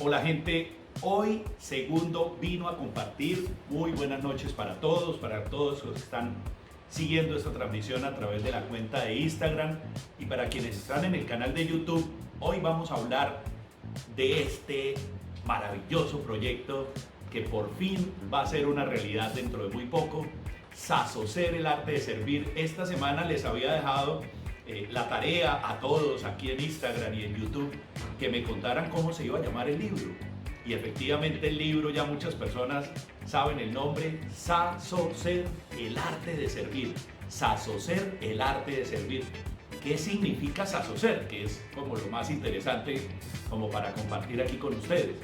Hola gente, hoy Segundo vino a compartir. Muy buenas noches para todos los que están siguiendo esta transmisión a través de la cuenta de Instagram y para quienes están en el canal de YouTube. Hoy vamos a hablar de este maravilloso proyecto que por fin va a ser una realidad dentro de muy poco. Sasocer, el arte de servir. Esta semana les había dejado la tarea a todos aquí en Instagram y en YouTube que me contaran cómo se iba a llamar el libro. Y efectivamente el libro, ya muchas personas saben el nombre: Sasocer, el arte de servir. Sasocer, el arte de servir. ¿Qué significa sasocer? Que es como lo más interesante como para compartir aquí con ustedes.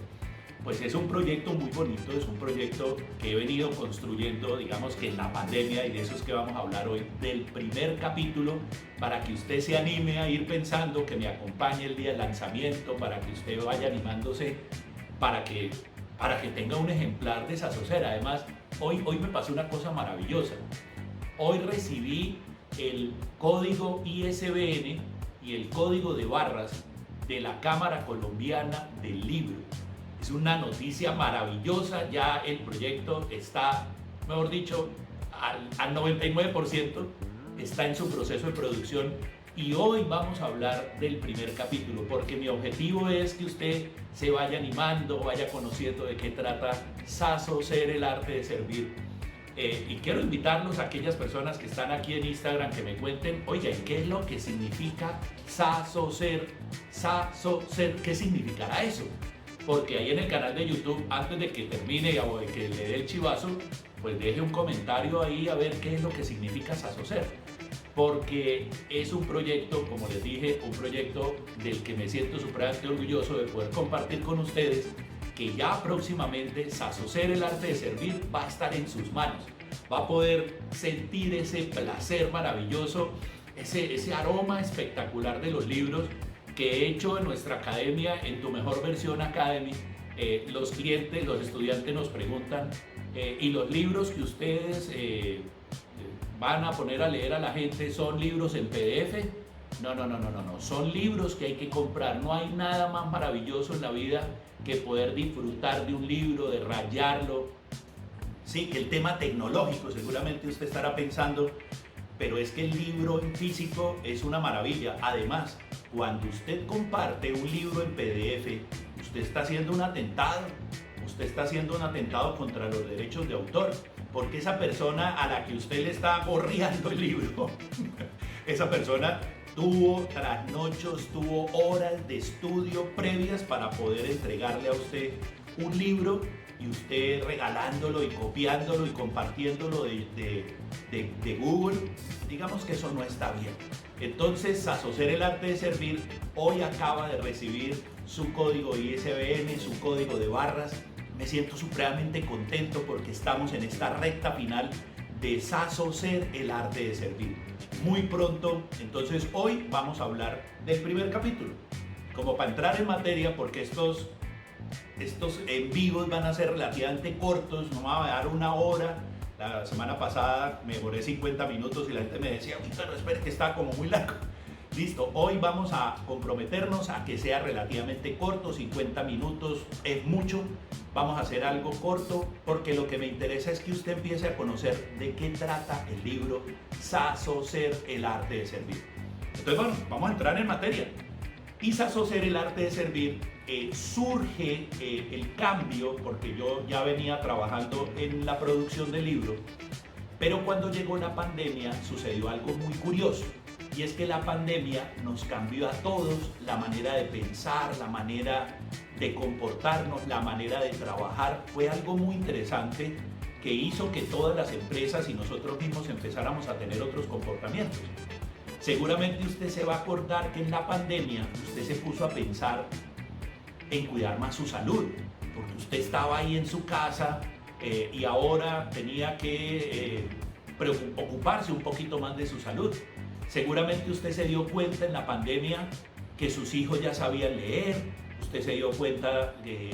Pues es un proyecto muy bonito, es un proyecto que he venido construyendo, digamos que en la pandemia, y de eso es que vamos a hablar hoy, del primer capítulo, para que usted se anime a ir pensando, que me acompañe el día del lanzamiento, para que usted vaya animándose, para que tenga un ejemplar de Sasocer. Además, hoy me pasó una cosa maravillosa. Hoy recibí el código ISBN y el código de barras de la Cámara Colombiana del Libro. Es una noticia maravillosa, ya el proyecto está, mejor dicho, al 99%, está en su proceso de producción y hoy vamos a hablar del primer capítulo, porque mi objetivo es que usted se vaya animando, vaya conociendo de qué trata Sasocer, el arte de servir. Y quiero invitarlos a aquellas personas que están aquí en Instagram que me cuenten, oye, ¿qué es lo que significa Sasocer? Sasocer, ¿qué significará eso? Porque ahí en el canal de YouTube, antes de que termine o de que le dé el chivazo, pues deje un comentario ahí a ver qué es lo que significa Sasocer. Porque es un proyecto, como les dije, un proyecto del que me siento supremamente orgulloso de poder compartir con ustedes, que ya próximamente Sasocer, el arte de servir, va a estar en sus manos. Va a poder sentir ese placer maravilloso, ese aroma espectacular de los libros que he hecho en nuestra academia, en Tu Mejor Versión Academy. Los clientes, los estudiantes nos preguntan, ¿y los libros que ustedes van a poner a leer a la gente son libros en PDF? No, son libros que hay que comprar. No hay nada más maravilloso en la vida que poder disfrutar de un libro, de rayarlo. Sí, el tema tecnológico, seguramente usted estará pensando, pero es que el libro en físico es una maravilla. Además, cuando usted comparte un libro en PDF, usted está haciendo un atentado. Usted está haciendo un atentado contra los derechos de autor, porque esa persona a la que usted le está gorreando el libro, esa persona tuvo trasnochos, tuvo horas de estudio previas para poder entregarle a usted un libro, y usted regalándolo y copiándolo y compartiéndolo de Google. Digamos que eso no está bien. Entonces, Sasocer, el arte de servir, hoy acaba de recibir su código ISBN, su código de barras. Me siento supremamente contento porque estamos en esta recta final de Sasocer, el arte de servir. Muy pronto, entonces hoy vamos a hablar del primer capítulo. Como para entrar en materia, porque estos en vivos van a ser relativamente cortos, no me va a dar una hora. La semana pasada me demoré 50 minutos y la gente me decía, pero espere que está como muy largo. Listo, hoy vamos a comprometernos a que sea relativamente corto, 50 minutos es mucho. Vamos a hacer algo corto porque lo que me interesa es que usted empiece a conocer de qué trata el libro Sasocer, el arte de servir. Entonces, bueno, vamos a entrar en materia. Y Sasocer, el arte de servir, surge el cambio, porque yo ya venía trabajando en la producción del libro, pero cuando llegó la pandemia sucedió algo muy curioso, y es que la pandemia nos cambió a todos la manera de pensar, la manera de comportarnos, la manera de trabajar. Fue algo muy interesante que hizo que todas las empresas y nosotros mismos empezáramos a tener otros comportamientos. Seguramente usted se va a acordar que en la pandemia usted se puso a pensar en cuidar más su salud, porque usted estaba ahí en su casa y ahora tenía que ocuparse un poquito más de su salud. Seguramente usted se dio cuenta en la pandemia que sus hijos ya sabían leer. Usted se dio cuenta que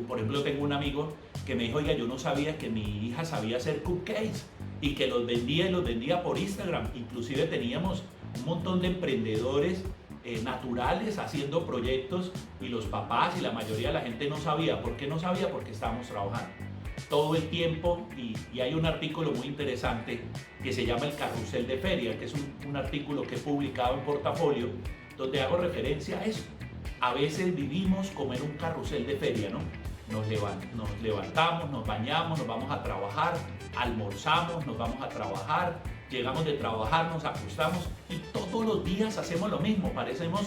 por ejemplo, tengo un amigo que me dijo, oiga, yo no sabía que mi hija sabía hacer cupcakes, y que los vendía por Instagram. Inclusive teníamos un montón de emprendedores naturales haciendo proyectos y los papás y la mayoría de la gente no sabía. ¿Por qué no sabía? Porque estábamos trabajando todo el tiempo y hay un artículo muy interesante que se llama El Carrusel de Feria, que es un artículo que he publicado en Portafolio donde hago referencia a eso. A veces vivimos como en un carrusel de feria, ¿no? Nos levantamos, nos bañamos, nos vamos a trabajar, almorzamos, nos vamos a trabajar, llegamos de trabajar, nos acostamos y todos los días hacemos lo mismo. Parecemos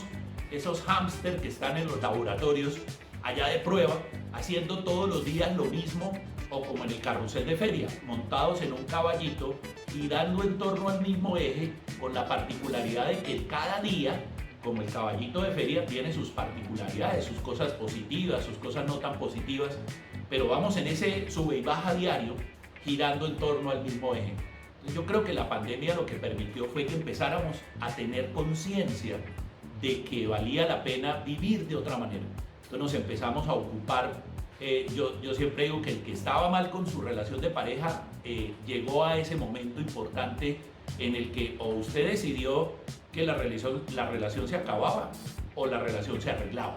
esos hámster que están en los laboratorios allá de prueba, haciendo todos los días lo mismo, o como en el carrusel de feria, montados en un caballito, girando en torno al mismo eje, con la particularidad de que cada día, como el caballito de feria, tiene sus particularidades, sus cosas positivas, sus cosas no tan positivas, pero vamos en ese sube y baja diario, girando en torno al mismo eje. Entonces yo creo que la pandemia lo que permitió fue que empezáramos a tener conciencia de que valía la pena vivir de otra manera. Entonces nos empezamos a ocupar, yo siempre digo que el que estaba mal con su relación de pareja llegó a ese momento importante en el que o usted decidió que la relación se acababa o la relación se arreglaba.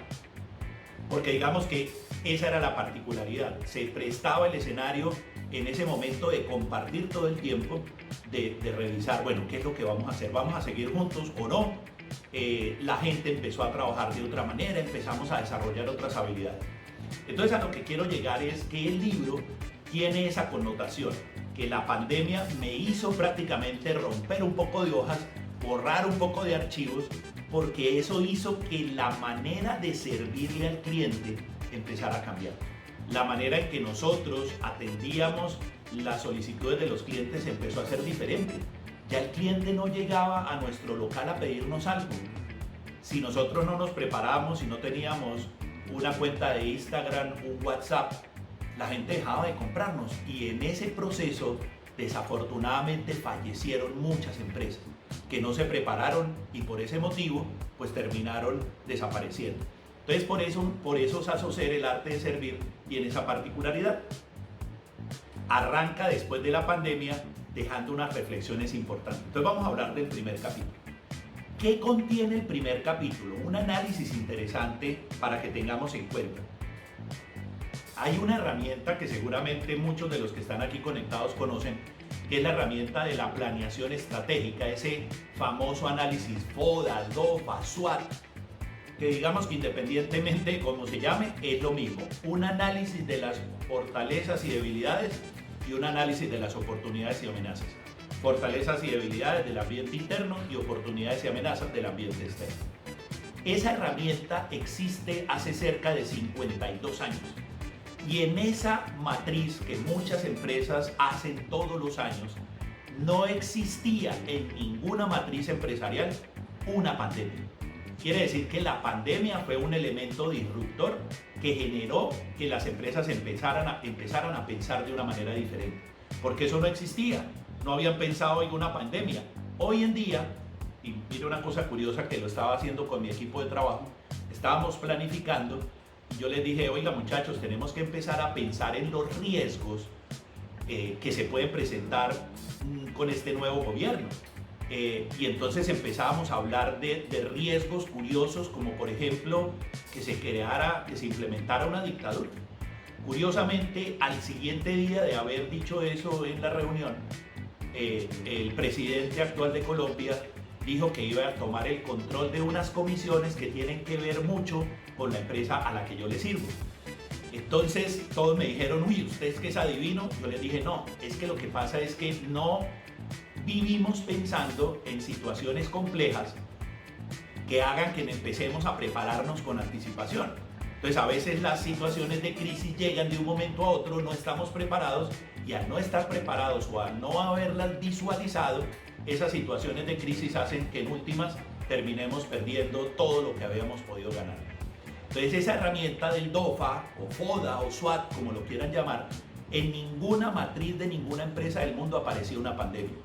Porque digamos que esa era la particularidad, se prestaba el escenario en ese momento de compartir todo el tiempo, de revisar, bueno, ¿qué es lo que vamos a hacer? ¿Vamos a seguir juntos o no? La gente empezó a trabajar de otra manera, empezamos a desarrollar otras habilidades. Entonces a lo que quiero llegar es que el libro tiene esa connotación, que la pandemia me hizo prácticamente romper un poco de hojas, borrar un poco de archivos, porque eso hizo que la manera de servirle al cliente empezara a cambiar. La manera en que nosotros atendíamos las solicitudes de los clientes empezó a ser diferente. Ya el cliente no llegaba a nuestro local a pedirnos algo. Si nosotros no nos preparábamos, si no teníamos una cuenta de Instagram, un WhatsApp, la gente dejaba de comprarnos y en ese proceso desafortunadamente fallecieron muchas empresas que no se prepararon y por ese motivo pues terminaron desapareciendo. Entonces por eso Saso Ser, el arte de servir, tiene esa particularidad. Arranca después de la pandemia dejando unas reflexiones importantes. Entonces vamos a hablar del primer capítulo. ¿Qué contiene el primer capítulo? Un análisis interesante para que tengamos en cuenta. Hay una herramienta que seguramente muchos de los que están aquí conectados conocen, que es la herramienta de la planeación estratégica, ese famoso análisis FODA, DOFA, SWOT, que digamos que independientemente de cómo se llame, es lo mismo. Un análisis de las fortalezas y debilidades y un análisis de las oportunidades y amenazas. Fortalezas y debilidades del ambiente interno y oportunidades y amenazas del ambiente externo. Esa herramienta existe hace cerca de 52 años. Y en esa matriz que muchas empresas hacen todos los años, no existía en ninguna matriz empresarial una pandemia. Quiere decir que la pandemia fue un elemento disruptor que generó que las empresas empezaran a pensar de una manera diferente. Porque eso no existía, no habían pensado en una pandemia. Hoy en día, y mire una cosa curiosa que lo estaba haciendo con mi equipo de trabajo, estábamos planificando. Yo les dije, oiga muchachos, tenemos que empezar a pensar en los riesgos que se pueden presentar con este nuevo gobierno. Y entonces empezábamos a hablar de riesgos curiosos, como por ejemplo que se implementara una dictadura. Curiosamente, al siguiente día de haber dicho eso en la reunión, el presidente actual de Colombia dijo que iba a tomar el control de unas comisiones que tienen que ver mucho con la empresa a la que yo le sirvo. Entonces todos me dijeron, uy, ¿usted es que es adivino? Yo les dije, no, es que lo que pasa es que no vivimos pensando en situaciones complejas que hagan que empecemos a prepararnos con anticipación. Entonces a veces las situaciones de crisis llegan de un momento a otro, no estamos preparados y al no estar preparados o al no haberlas visualizado, esas situaciones de crisis hacen que en últimas terminemos perdiendo todo lo que habíamos podido ganar. Entonces esa herramienta del DOFA o FODA o SWOT, como lo quieran llamar, en ninguna matriz de ninguna empresa del mundo apareció una pandemia.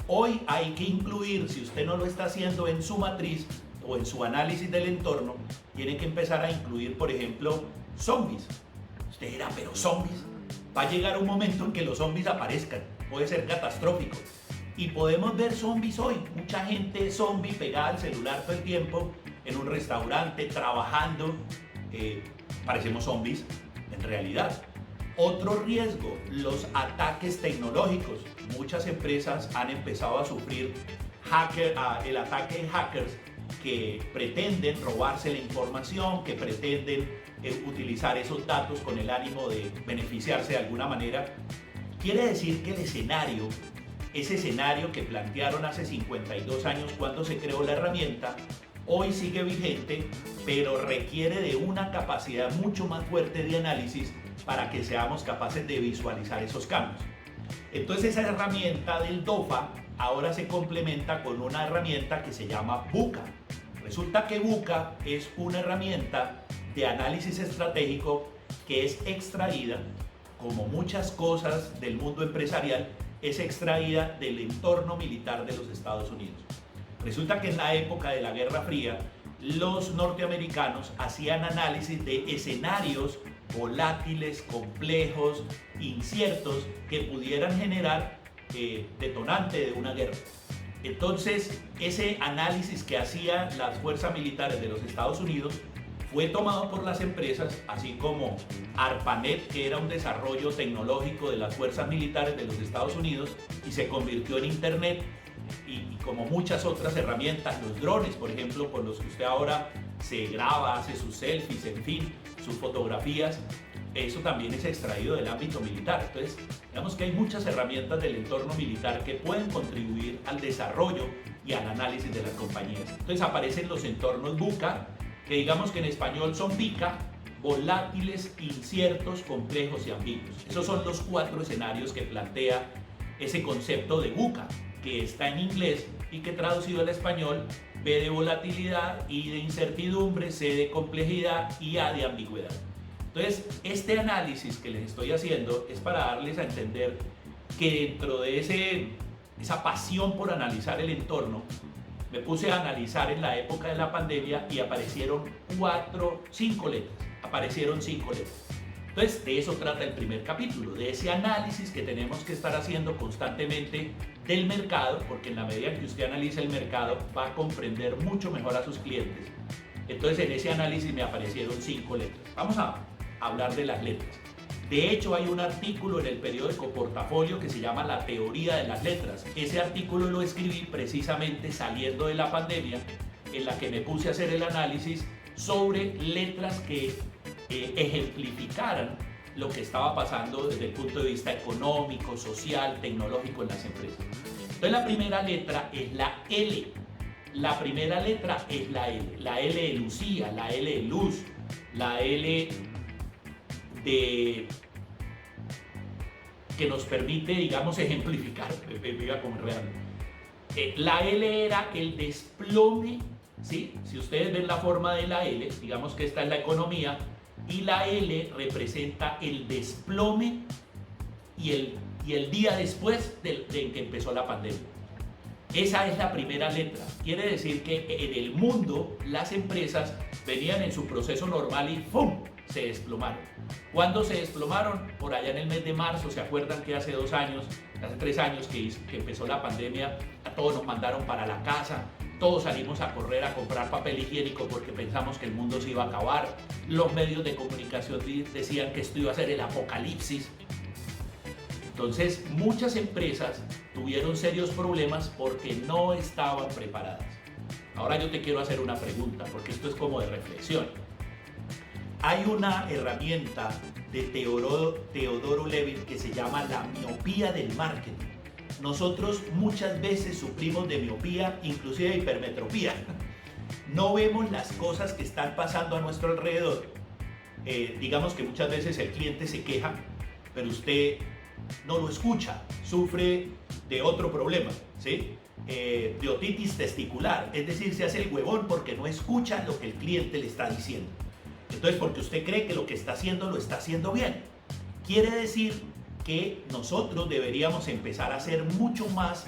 Hoy hay que incluir, si usted no lo está haciendo en su matriz o en su análisis del entorno, tiene que empezar a incluir, por ejemplo, zombies. Usted dirá, pero zombies, va a llegar un momento en que los zombies aparezcan, puede ser catastrófico. Y podemos ver zombies hoy, mucha gente zombie pegada al celular todo el tiempo, en un restaurante, trabajando, parecemos zombies en realidad. Otro riesgo, los ataques tecnológicos. Muchas empresas han empezado a sufrir el ataque de hackers que pretenden robarse la información, que pretenden utilizar esos datos con el ánimo de beneficiarse de alguna manera. Quiere decir que el escenario, ese escenario que plantearon hace 52 años cuando se creó la herramienta, hoy sigue vigente, pero requiere de una capacidad mucho más fuerte de análisis para que seamos capaces de visualizar esos cambios. Entonces esa herramienta del DOFA ahora se complementa con una herramienta que se llama VUCA. Resulta que VUCA es una herramienta de análisis estratégico que es extraída, como muchas cosas del mundo empresarial, es extraída del entorno militar de los Estados Unidos. Resulta que en la época de la Guerra Fría, los norteamericanos hacían análisis de escenarios volátiles, complejos, inciertos, que pudieran generar detonante de una guerra. Entonces, ese análisis que hacían las fuerzas militares de los Estados Unidos fue tomado por las empresas, así como ARPANET, que era un desarrollo tecnológico de las fuerzas militares de los Estados Unidos, y se convirtió en Internet, y como muchas otras herramientas, los drones, por ejemplo, con los que usted ahora se graba, hace sus selfies, en fin, sus fotografías, eso también es extraído del ámbito militar. Entonces, digamos que hay muchas herramientas del entorno militar que pueden contribuir al desarrollo y al análisis de las compañías. Entonces aparecen los entornos VUCA, que digamos que en español son VICA, volátiles, inciertos, complejos y ambiguos. Esos son los 4 escenarios que plantea ese concepto de VUCA, que está en inglés y que traducido al español, V de volatilidad, I de incertidumbre, C de complejidad y A de ambigüedad. Entonces, este análisis que les estoy haciendo es para darles a entender que dentro de esa pasión por analizar el entorno, me puse a analizar en la época de la pandemia y aparecieron 5 letras. Aparecieron 5 letras. Entonces, de eso trata el primer capítulo, de ese análisis que tenemos que estar haciendo constantemente del mercado, porque en la medida en que usted analiza el mercado, va a comprender mucho mejor a sus clientes. Entonces, en ese análisis me aparecieron 5 letras. Vamos a hablar de las letras. De hecho, hay un artículo en el periódico Portafolio que se llama La teoría de las letras. Ese artículo lo escribí precisamente saliendo de la pandemia, en la que me puse a hacer el análisis sobre letras que ejemplificaran lo que estaba pasando desde el punto de vista económico, social, tecnológico en las empresas. Entonces, la primera letra es la L. La primera letra es la L. La L de Lucía, la L de luz, la L que nos permite, digamos, ejemplificar, viva como real. La L era el desplome, ¿sí? Si ustedes ven la forma de la L, digamos que esta es la economía, y la L representa el desplome y el día después de que empezó la pandemia. Esa es la primera letra. Quiere decir que en el mundo las empresas venían en su proceso normal y ¡pum!, se desplomaron. ¿Cuándo se desplomaron? Por allá en el mes de marzo. ¿Se acuerdan que hace 2 años, hace 3 años que empezó la pandemia, a todos nos mandaron para la casa? Todos salimos a correr a comprar papel higiénico porque pensamos que el mundo se iba a acabar. Los medios de comunicación decían que esto iba a ser el apocalipsis. Entonces, muchas empresas tuvieron serios problemas porque no estaban preparadas. Ahora yo te quiero hacer una pregunta, porque esto es como de reflexión. Hay una herramienta de Teodoro Levin que se llama la miopía del marketing. Nosotros muchas veces sufrimos de miopía, inclusive de hipermetropía. No vemos las cosas que están pasando a nuestro alrededor. Digamos que muchas veces el cliente se queja, pero usted no lo escucha, sufre de otro problema, ¿sí? De otitis testicular, es decir, se hace el huevón porque no escucha lo que el cliente le está diciendo. Entonces, porque usted cree que lo que está haciendo lo está haciendo bien. Quiere decir que nosotros deberíamos empezar a ser mucho más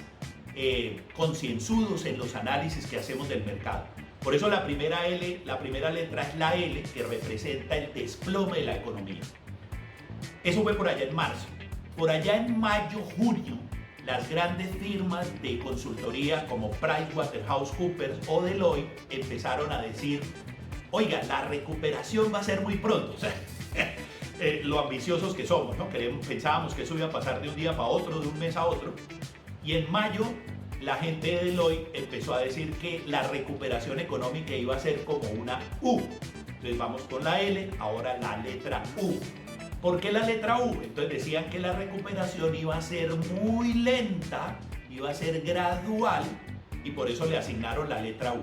concienzudos en los análisis que hacemos del mercado. Por eso la primera letra es la L, que representa el desplome de la economía. Eso fue por allá en marzo. Por allá en mayo, junio, las grandes firmas de consultoría como PricewaterhouseCoopers o Deloitte empezaron a decir, oiga, la recuperación va a ser muy pronto. O sea, lo ambiciosos que somos, ¿no? Pensábamos que eso iba a pasar de un día para otro, de un mes a otro. Y en mayo la gente de Deloitte empezó a decir que la recuperación económica iba a ser como una U. Entonces vamos con la L, ahora la letra U. ¿Por qué la letra U? Entonces decían que la recuperación iba a ser muy lenta, iba a ser gradual, y por eso le asignaron la letra U.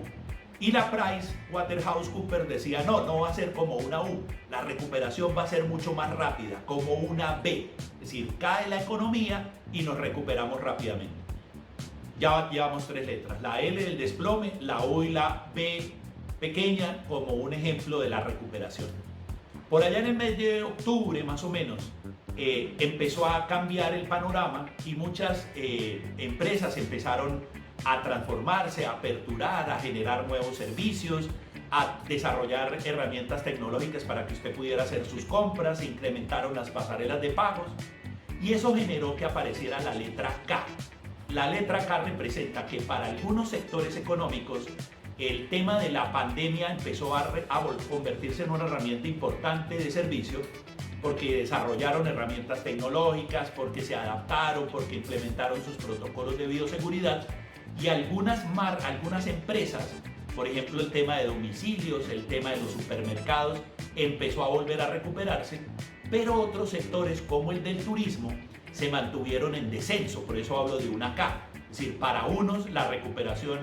Y la PricewaterhouseCoopers decía, no va a ser como una U, la recuperación va a ser mucho más rápida, como una B. Es decir, cae la economía y nos recuperamos rápidamente. Ya llevamos 3 letras, la L del desplome, la U y la B pequeña como un ejemplo de la recuperación. Por allá en el mes de octubre, más o menos, empezó a cambiar el panorama y muchas empresas empezaron a transformarse, a aperturar, a generar nuevos servicios, a desarrollar herramientas tecnológicas para que usted pudiera hacer sus compras, se incrementaron las pasarelas de pagos y eso generó que apareciera la letra K. La letra K representa que para algunos sectores económicos el tema de la pandemia empezó a convertirse en una herramienta importante de servicio porque desarrollaron herramientas tecnológicas, porque se adaptaron, porque implementaron sus protocolos de bioseguridad y algunas empresas, por ejemplo el tema de domicilios, el tema de los supermercados, empezó a volver a recuperarse, pero otros sectores como el del turismo se mantuvieron en descenso, por eso hablo de una K. Es decir, para unos la recuperación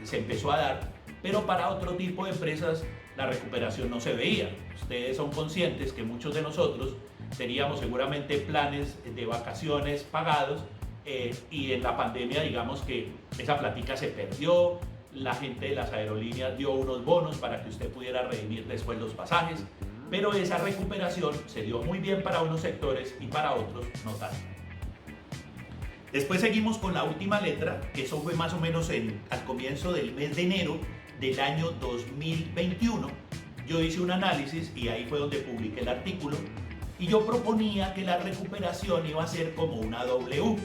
se empezó a dar, pero para otro tipo de empresas la recuperación no se veía. Ustedes son conscientes que muchos de nosotros teníamos seguramente planes de vacaciones pagados y en la pandemia digamos que esa plática se perdió, la gente de las aerolíneas dio unos bonos para que usted pudiera redimir después los pasajes, pero esa recuperación se dio muy bien para unos sectores y para otros no tanto. Después seguimos con la última letra, que eso fue más o menos al comienzo del mes de enero del año 2021. Yo hice un análisis y ahí fue donde publiqué el artículo y yo proponía que la recuperación iba a ser como una W,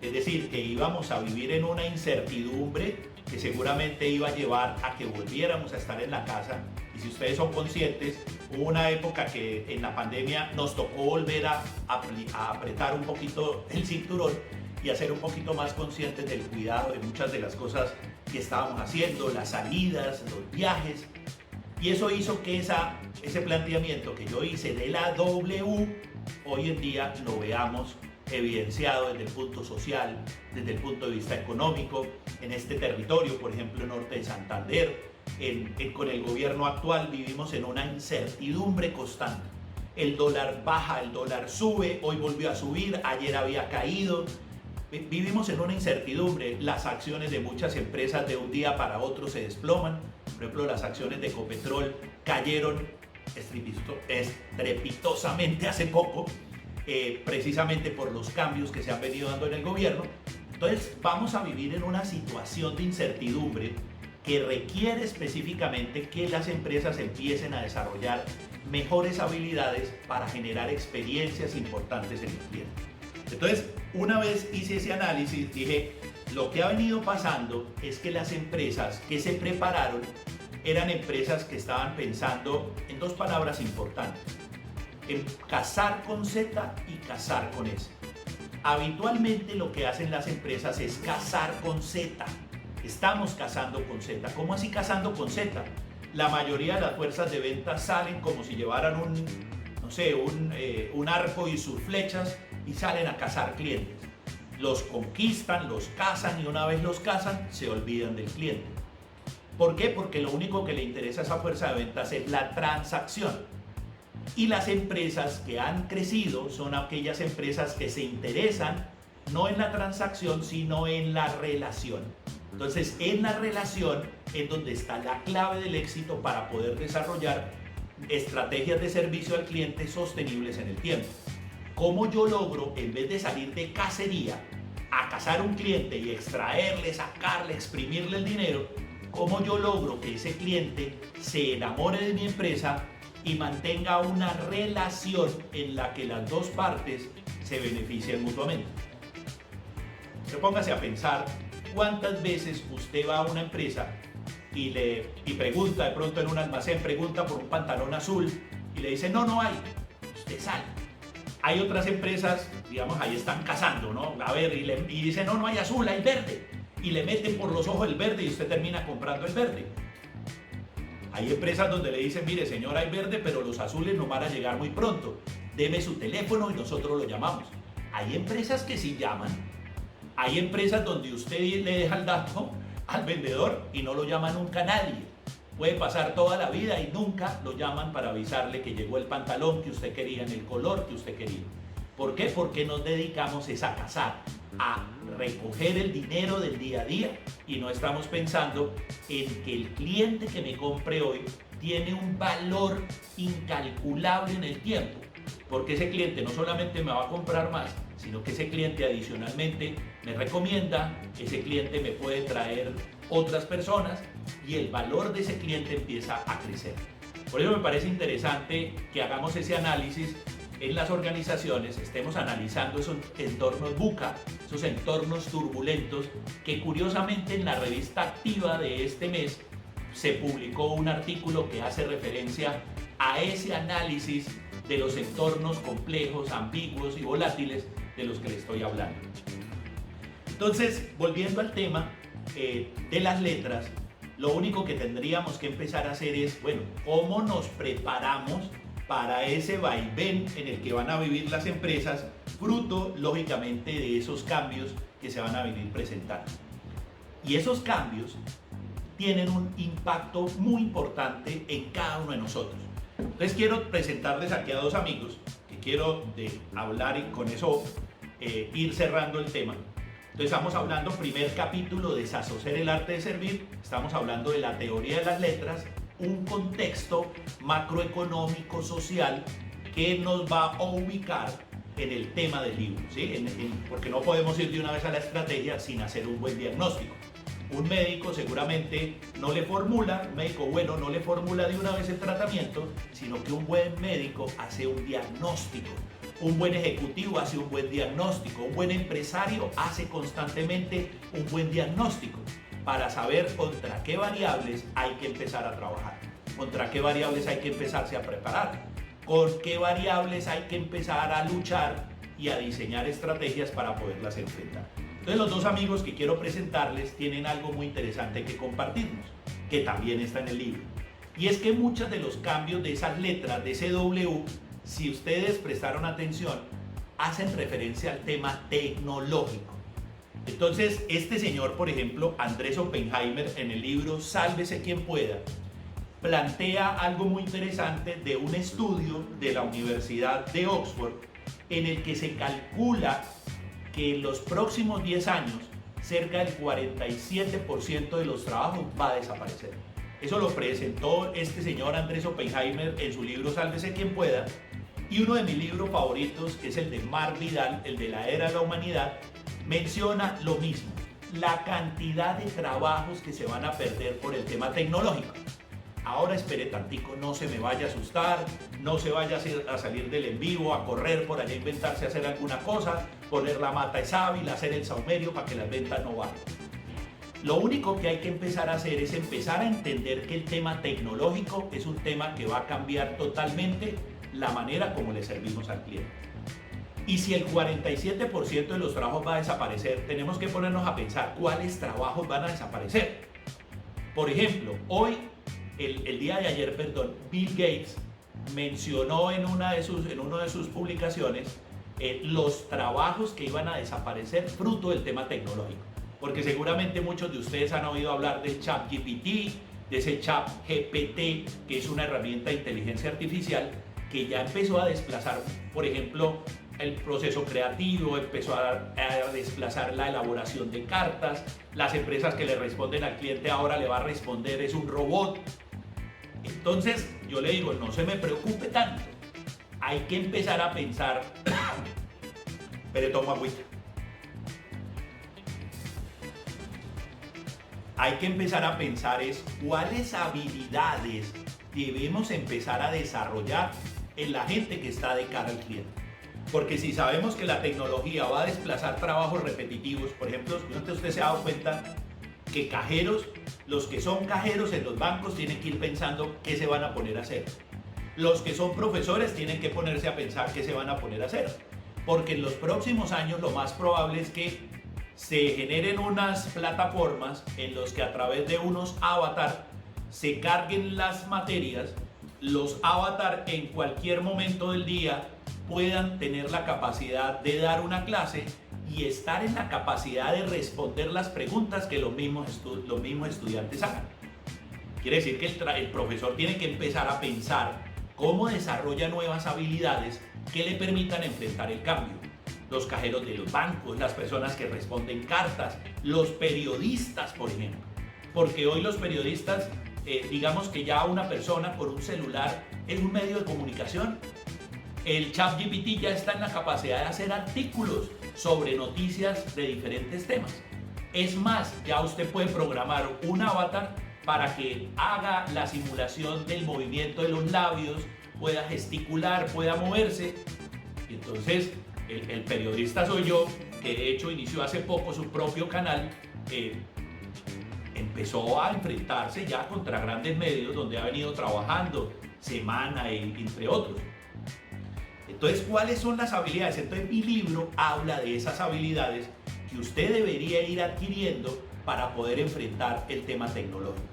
es decir, que íbamos a vivir en una incertidumbre que seguramente iba a llevar a que volviéramos a estar en la casa. Y si ustedes son conscientes, hubo una época que en la pandemia nos tocó volver a apretar un poquito el cinturón y a ser un poquito más conscientes del cuidado de muchas de las cosas que estábamos haciendo, las salidas, los viajes. Y eso hizo que ese planteamiento que yo hice de la W, hoy en día lo veamos evidenciado desde el punto social, desde el punto de vista económico, en este territorio, por ejemplo, norte de Santander. Con el gobierno actual vivimos en una incertidumbre constante. El dólar baja, el dólar sube, hoy volvió a subir, ayer había caído. Vivimos en una incertidumbre, las acciones de muchas empresas de un día para otro se desploman. Por ejemplo, las acciones de Ecopetrol cayeron estrepitosamente hace poco, precisamente por los cambios que se han venido dando en el gobierno. Entonces vamos a vivir en una situación de incertidumbre que requiere específicamente que las empresas empiecen a desarrollar mejores habilidades para generar experiencias importantes en el cliente. Entonces, una vez hice ese análisis, dije, lo que ha venido pasando es que las empresas que se prepararon eran empresas que estaban pensando en 2 palabras importantes, en cazar con Z y cazar con S. Habitualmente lo que hacen las empresas es cazar con Z. Estamos cazando con Z. ¿Cómo así cazando con Z? La mayoría de las fuerzas de venta salen como si llevaran un arco y sus flechas y salen a cazar clientes. Los conquistan, los cazan y una vez los cazan se olvidan del cliente. ¿Por qué? Porque lo único que le interesa a esa fuerza de ventas es la transacción. Y las empresas que han crecido son aquellas empresas que se interesan no en la transacción sino en la relación. Entonces en la relación es donde está la clave del éxito para poder desarrollar estrategias de servicio al cliente sostenibles en el tiempo. ¿Cómo yo logro, en vez de salir de cacería a cazar un cliente y extraerle, sacarle, exprimirle el dinero, cómo yo logro que ese cliente se enamore de mi empresa y mantenga una relación en la que las 2 partes se beneficien mutuamente? Pero póngase a pensar cuántas veces usted va a una empresa y pregunta, de pronto en un almacén, pregunta por un pantalón azul y le dice, no, no hay. Usted sale. Hay otras empresas, digamos, ahí están cazando, ¿no? A ver, y dice, no, no hay azul, hay verde. Y le meten por los ojos el verde y usted termina comprando el verde. Hay empresas donde le dicen, mire, señor, hay verde, pero los azules no van a llegar muy pronto. Deme su teléfono y nosotros lo llamamos. Hay empresas que sí llaman. Hay empresas donde usted le deja el dato al vendedor y no lo llama nunca nadie. Puede pasar toda la vida y nunca lo llaman para avisarle que llegó el pantalón que usted quería, en el color que usted quería. ¿Por qué? Porque nos dedicamos a cazar, a recoger el dinero del día a día y no estamos pensando en que el cliente que me compre hoy tiene un valor incalculable en el tiempo. Porque ese cliente no solamente me va a comprar más, sino que ese cliente adicionalmente me recomienda, ese cliente me puede traer otras personas y el valor de ese cliente empieza a crecer. Por eso me parece interesante que hagamos ese análisis en las organizaciones, estemos analizando esos entornos VUCA, esos entornos turbulentos, que curiosamente en la revista Activa de este mes se publicó un artículo que hace referencia a ese análisis de los entornos complejos, ambiguos y volátiles de los que le estoy hablando. Entonces, volviendo al tema de las letras, lo único que tendríamos que empezar a hacer es, bueno, ¿cómo nos preparamos para ese vaivén en el que van a vivir las empresas, fruto, lógicamente, de esos cambios que se van a venir presentando? Y esos cambios tienen un impacto muy importante en cada uno de nosotros. Entonces quiero presentarles aquí a dos amigos que quiero hablar y con eso ir cerrando el tema. Entonces estamos hablando, primer capítulo, de Sasocer, el arte de servir. Estamos hablando de la teoría de las letras, un contexto macroeconómico social que nos va a ubicar en el tema del libro, ¿sí? Porque no podemos ir de una vez a la estrategia sin hacer un buen diagnóstico. Un médico seguramente no le formula, un médico bueno no le formula de una vez el tratamiento, sino que un buen médico hace un diagnóstico. Un buen ejecutivo hace un buen diagnóstico. Un buen empresario hace constantemente un buen diagnóstico para saber contra qué variables hay que empezar a trabajar, contra qué variables hay que empezarse a preparar, con qué variables hay que empezar a luchar y a diseñar estrategias para poderlas enfrentar. Entonces los dos amigos que quiero presentarles tienen algo muy interesante que compartirnos, que también está en el libro. Y es que muchos de los cambios de esas letras, de ese W, si ustedes prestaron atención, hacen referencia al tema tecnológico. Entonces, este señor, por ejemplo, Andrés Oppenheimer, en el libro Sálvese quien pueda, plantea algo muy interesante de un estudio de la Universidad de Oxford, en el que se calcula que en los próximos 10 años cerca del 47% de los trabajos va a desaparecer. Eso lo presentó este señor Andrés Oppenheimer en su libro Sálvese quien pueda, y uno de mis libros favoritos, que es el de Mark Vidal, el de la era de la humanidad, menciona lo mismo, la cantidad de trabajos que se van a perder por el tema tecnológico. Ahora espere tantico, no se me vaya a asustar, no se vaya a salir del en vivo, a correr por allá, inventarse hacer alguna cosa, poner la mata es hábil, hacer el saumerio para que las ventas no bajen. Lo único que hay que empezar a hacer es empezar a entender que el tema tecnológico es un tema que va a cambiar totalmente la manera como le servimos al cliente. Y si el 47% de los trabajos va a desaparecer, tenemos que ponernos a pensar cuáles trabajos van a desaparecer. Por ejemplo, el día de ayer, Bill Gates mencionó en una de sus publicaciones los trabajos que iban a desaparecer fruto del tema tecnológico. Porque seguramente muchos de ustedes han oído hablar del ChatGPT, de ese ChatGPT, que es una herramienta de inteligencia artificial que ya empezó a desplazar, por ejemplo, el proceso creativo, empezó a desplazar la elaboración de cartas. Las empresas que le responden al cliente ahora le va a responder es un robot. Entonces yo le digo, no se me preocupe tanto, hay que empezar a pensar. Pero tomo agüita. Hay que empezar a pensar es cuáles habilidades debemos empezar a desarrollar en la gente que está de cara al cliente. Porque si sabemos que la tecnología va a desplazar trabajos repetitivos, por ejemplo, usted se ha dado cuenta que cajeros, los que son cajeros en los bancos tienen que ir pensando qué se van a poner a hacer. Los que son profesores tienen que ponerse a pensar qué se van a poner a hacer. Porque en los próximos años lo más probable es que se generen unas plataformas en las que a través de unos avatar se carguen las materias. Los avatar en cualquier momento del día puedan tener la capacidad de dar una clase y estar en la capacidad de responder las preguntas que los mismos estudiantes hagan. Quiere decir que el profesor tiene que empezar a pensar cómo desarrolla nuevas habilidades que le permitan enfrentar el cambio. Los cajeros de los bancos, las personas que responden cartas, los periodistas, por ejemplo. Porque hoy los periodistas, digamos que ya una persona por un celular es un medio de comunicación. El ChatGPT ya está en la capacidad de hacer artículos sobre noticias de diferentes temas. Es más, ya usted puede programar un avatar para que haga la simulación del movimiento de los labios, pueda gesticular, pueda moverse. Entonces, el periodista soy yo, que de hecho inició hace poco su propio canal, empezó a enfrentarse ya contra grandes medios donde ha venido trabajando Semana, entre otros. Entonces, ¿cuáles son las habilidades? Entonces, mi libro habla de esas habilidades que usted debería ir adquiriendo para poder enfrentar el tema tecnológico.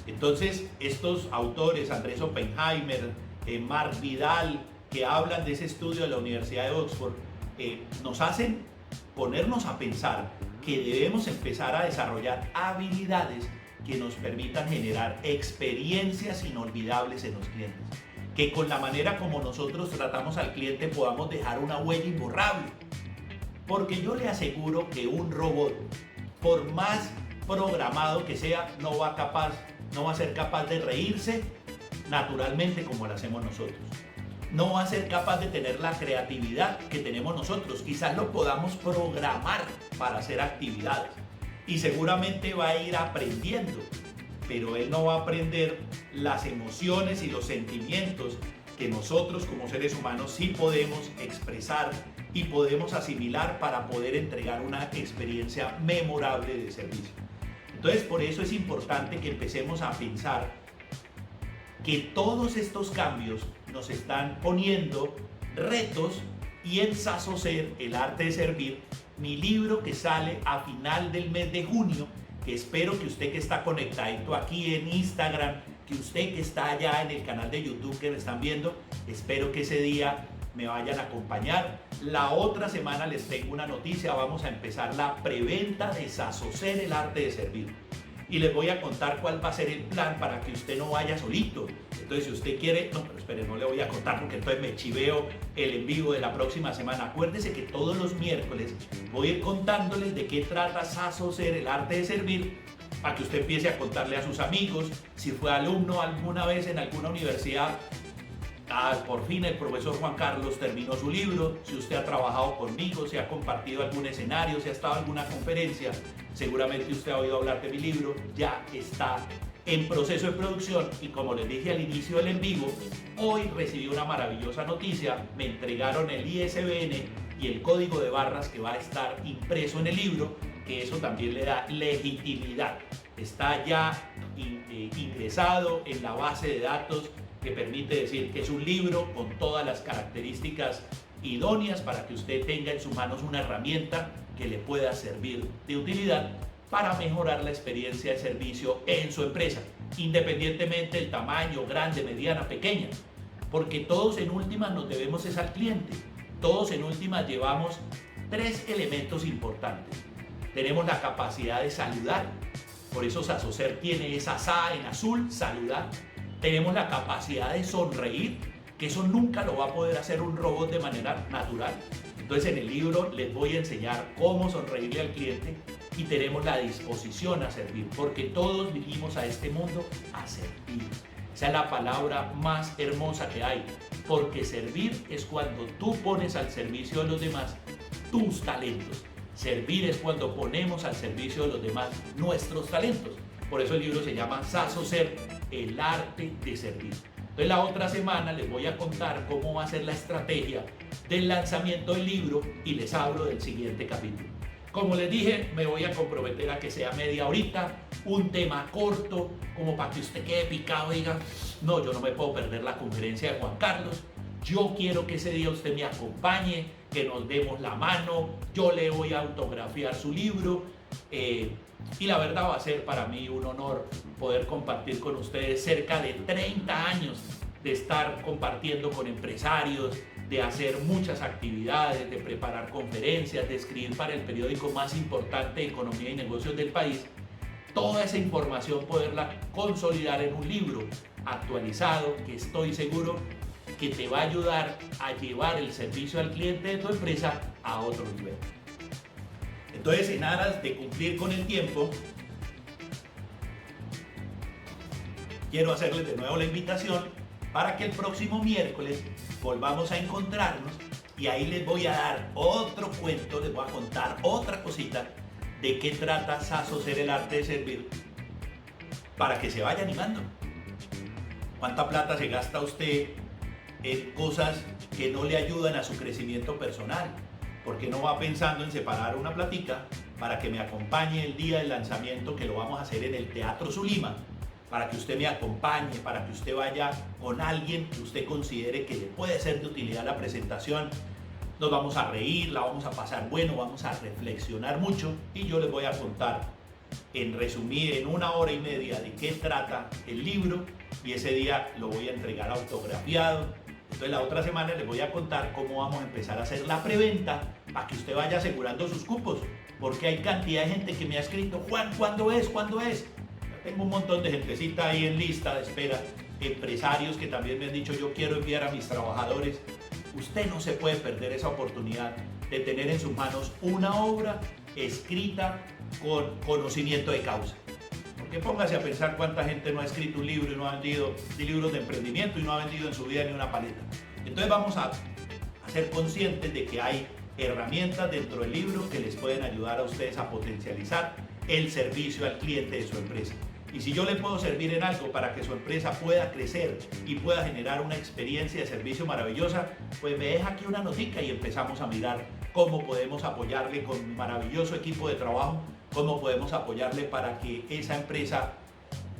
Entonces, estos autores, Andrés Oppenheimer, Mark Vidal, que hablan de ese estudio de la Universidad de Oxford, nos hacen ponernos a pensar que debemos empezar a desarrollar habilidades que nos permitan generar experiencias inolvidables en los clientes. Que con la manera como nosotros tratamos al cliente podamos dejar una huella imborrable. Porque yo le aseguro que un robot, por más programado que sea, no va a ser capaz de reírse naturalmente como lo hacemos nosotros. No va a ser capaz de tener la creatividad que tenemos nosotros. Quizás lo podamos programar para hacer actividades y seguramente va a ir aprendiendo, pero él no va a aprender las emociones y los sentimientos que nosotros como seres humanos sí podemos expresar y podemos asimilar para poder entregar una experiencia memorable de servicio. Entonces, por eso es importante que empecemos a pensar que todos estos cambios nos están poniendo retos, y en SasoSer, el arte de servir, mi libro que sale a final del mes de junio, que espero que usted que está conectadito aquí en Instagram, que usted que está allá en el canal de YouTube que me están viendo, espero que ese día me vayan a acompañar. La otra semana les tengo una noticia, vamos a empezar la preventa de SasoSer, el arte de servir. Y les voy a contar cuál va a ser el plan para que usted no vaya solito. Entonces, si usted quiere, no, pero espere, no le voy a contar porque entonces me chiveo el en vivo de la próxima semana. Acuérdese que todos los miércoles voy a ir contándoles de qué trata SasoSer, el arte de servir, para que usted empiece a contarle a sus amigos. Si fue alumno alguna vez en alguna universidad, por fin el profesor Juan Carlos terminó su libro. Si usted ha trabajado conmigo, si ha compartido algún escenario, si ha estado en alguna conferencia, seguramente usted ha oído hablar de mi libro. Ya está en proceso de producción y como les dije al inicio del en vivo, hoy recibí una maravillosa noticia. Me entregaron el ISBN y el código de barras que va a estar impreso en el libro, que eso también le da legitimidad. Está ya ingresado en la base de datos que permite decir que es un libro con todas las características idóneas para que usted tenga en sus manos una herramienta que le pueda servir de utilidad para mejorar la experiencia de servicio en su empresa, independientemente del tamaño, grande, mediana, pequeña, porque todos en últimas nos debemos es al cliente. Todos en últimas llevamos tres elementos importantes. Tenemos la capacidad de saludar, por eso SasoSer tiene esa SA en azul, saludar. Tenemos la capacidad de sonreír, que eso nunca lo va a poder hacer un robot de manera natural. Entonces en el libro les voy a enseñar cómo sonreírle al cliente, y tenemos la disposición a servir, porque todos vinimos a este mundo a servir. Esa es la palabra más hermosa que hay, porque servir es cuando tú pones al servicio de los demás tus talentos. Servir es cuando ponemos al servicio de los demás nuestros talentos. Por eso el libro se llama SasoSer, el arte de servir. Entonces la otra semana les voy a contar cómo va a ser la estrategia del lanzamiento del libro y les hablo del siguiente capítulo. Como les dije, me voy a comprometer a que sea media horita, un tema corto, como para que usted quede picado y diga, no, yo no me puedo perder la conferencia de Juan Carlos, yo quiero que ese día usted me acompañe, que nos demos la mano, yo le voy a autografiar su libro, y la verdad va a ser para mí un honor poder compartir con ustedes cerca de 30 años de estar compartiendo con empresarios, de hacer muchas actividades, de preparar conferencias, de escribir para el periódico más importante de economía y negocios del país. Toda esa información poderla consolidar en un libro actualizado que estoy seguro que te va a ayudar a llevar el servicio al cliente de tu empresa a otro nivel. Entonces, en aras de cumplir con el tiempo, quiero hacerles de nuevo la invitación para que el próximo miércoles volvamos a encontrarnos y ahí les voy a dar otro cuento, les voy a contar otra cosita de qué trata Saso Ser el Arte de Servir, para que se vaya animando. ¿Cuánta plata se gasta usted en cosas que no le ayudan a su crecimiento personal? ¿Por qué no va pensando en separar una platica para que me acompañe el día del lanzamiento, que lo vamos a hacer en el Teatro Zulima? Para que usted me acompañe, para que usted vaya con alguien que usted considere que le puede ser de utilidad la presentación. Nos vamos a reír, la vamos a pasar bueno, vamos a reflexionar mucho y yo les voy a contar en resumir en 1 hora y media de qué trata el libro, y ese día lo voy a entregar autografiado. Entonces la otra semana les voy a contar cómo vamos a empezar a hacer la preventa para que usted vaya asegurando sus cupos, porque hay cantidad de gente que me ha escrito, Juan, ¿cuándo es? ¿Cuándo es? Tengo un montón de gentecita ahí en lista de espera, empresarios que también me han dicho, yo quiero enviar a mis trabajadores. Usted no se puede perder esa oportunidad de tener en sus manos una obra escrita con conocimiento de causa. Porque póngase a pensar cuánta gente no ha escrito un libro y no ha vendido libros de emprendimiento y no ha vendido en su vida ni una paleta. Entonces vamos a ser conscientes de que hay herramientas dentro del libro que les pueden ayudar a ustedes a potencializar el servicio al cliente de su empresa. Y si yo le puedo servir en algo para que su empresa pueda crecer y pueda generar una experiencia de servicio maravillosa, pues me deja aquí una notica y empezamos a mirar cómo podemos apoyarle con un maravilloso equipo de trabajo, cómo podemos apoyarle para que esa empresa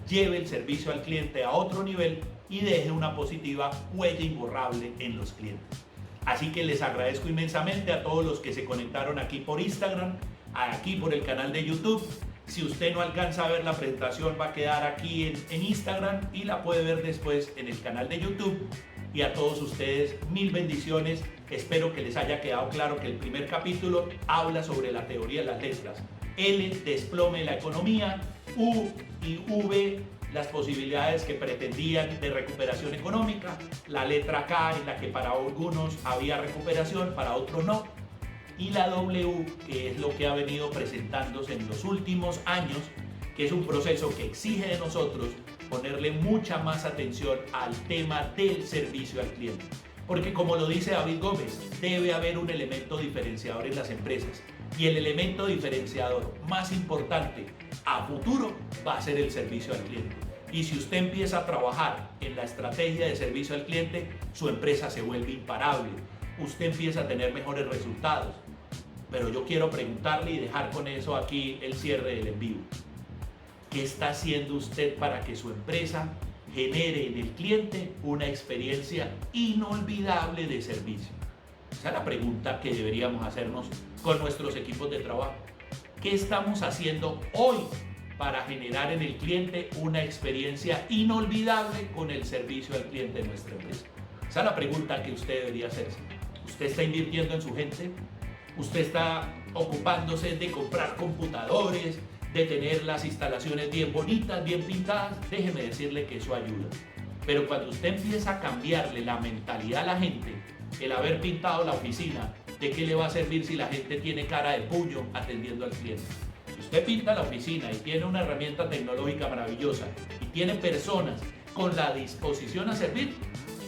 lleve el servicio al cliente a otro nivel y deje una positiva huella imborrable en los clientes. Así que les agradezco inmensamente a todos los que se conectaron aquí por Instagram, aquí por el canal de YouTube. Si usted no alcanza a ver la presentación, va a quedar aquí en Instagram y la puede ver después en el canal de YouTube. Y a todos ustedes, mil bendiciones. Espero que les haya quedado claro que el primer capítulo habla sobre la teoría de las letras. L, desplome de la economía. U y V, las posibilidades que pretendían de recuperación económica. La letra K, en la que para algunos había recuperación, para otros no. Y la W, que es lo que ha venido presentándose en los últimos años, que es un proceso que exige de nosotros ponerle mucha más atención al tema del servicio al cliente. Porque como lo dice David Gómez, debe haber un elemento diferenciador en las empresas. Y el elemento diferenciador más importante a futuro va a ser el servicio al cliente. Y si usted empieza a trabajar en la estrategia de servicio al cliente, su empresa se vuelve imparable. Usted empieza a tener mejores resultados. Pero yo quiero preguntarle y dejar con eso aquí el cierre del en vivo. ¿Qué está haciendo usted para que su empresa genere en el cliente una experiencia inolvidable de servicio? Esa es la pregunta que deberíamos hacernos con nuestros equipos de trabajo. ¿Qué estamos haciendo hoy para generar en el cliente una experiencia inolvidable con el servicio al cliente de nuestra empresa? Esa es la pregunta que usted debería hacerse. ¿Usted está invirtiendo en su gente? ¿Usted está ocupándose de comprar computadores, de tener las instalaciones bien bonitas, bien pintadas? Déjeme decirle que eso ayuda. Pero cuando usted empieza a cambiarle la mentalidad a la gente, el haber pintado la oficina, ¿de qué le va a servir si la gente tiene cara de puño atendiendo al cliente? Si usted pinta la oficina y tiene una herramienta tecnológica maravillosa y tiene personas con la disposición a servir,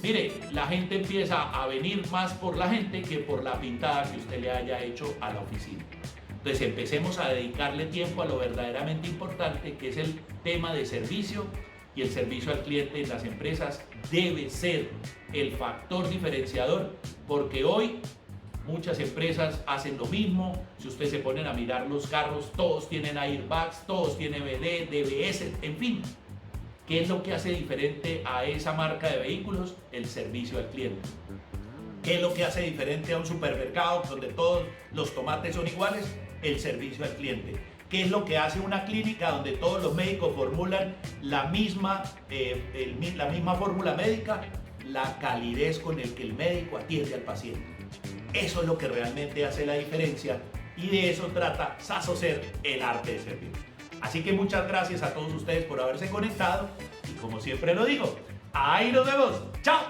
mire, la gente empieza a venir más por la gente que por la pintada que usted le haya hecho a la oficina. Entonces empecemos a dedicarle tiempo a lo verdaderamente importante, que es el tema de servicio, y el servicio al cliente en las empresas debe ser el factor diferenciador, porque hoy Muchas empresas hacen lo mismo. Si ustedes se ponen a mirar los carros, todos tienen airbags, todos tienen BD, DBS, en fin. ¿Qué es lo que hace diferente a esa marca de vehículos? El servicio al cliente. ¿Qué es lo que hace diferente a un supermercado donde todos los tomates son iguales? El servicio al cliente. ¿Qué es lo que hace una clínica donde todos los médicos formulan la misma fórmula médica? La calidez con el que el médico atiende al paciente. Eso es lo que realmente hace la diferencia y de eso trata SasoSer, el arte de servir. Así que muchas gracias a todos ustedes por haberse conectado y como siempre lo digo, ahí nos vemos. ¡Chao!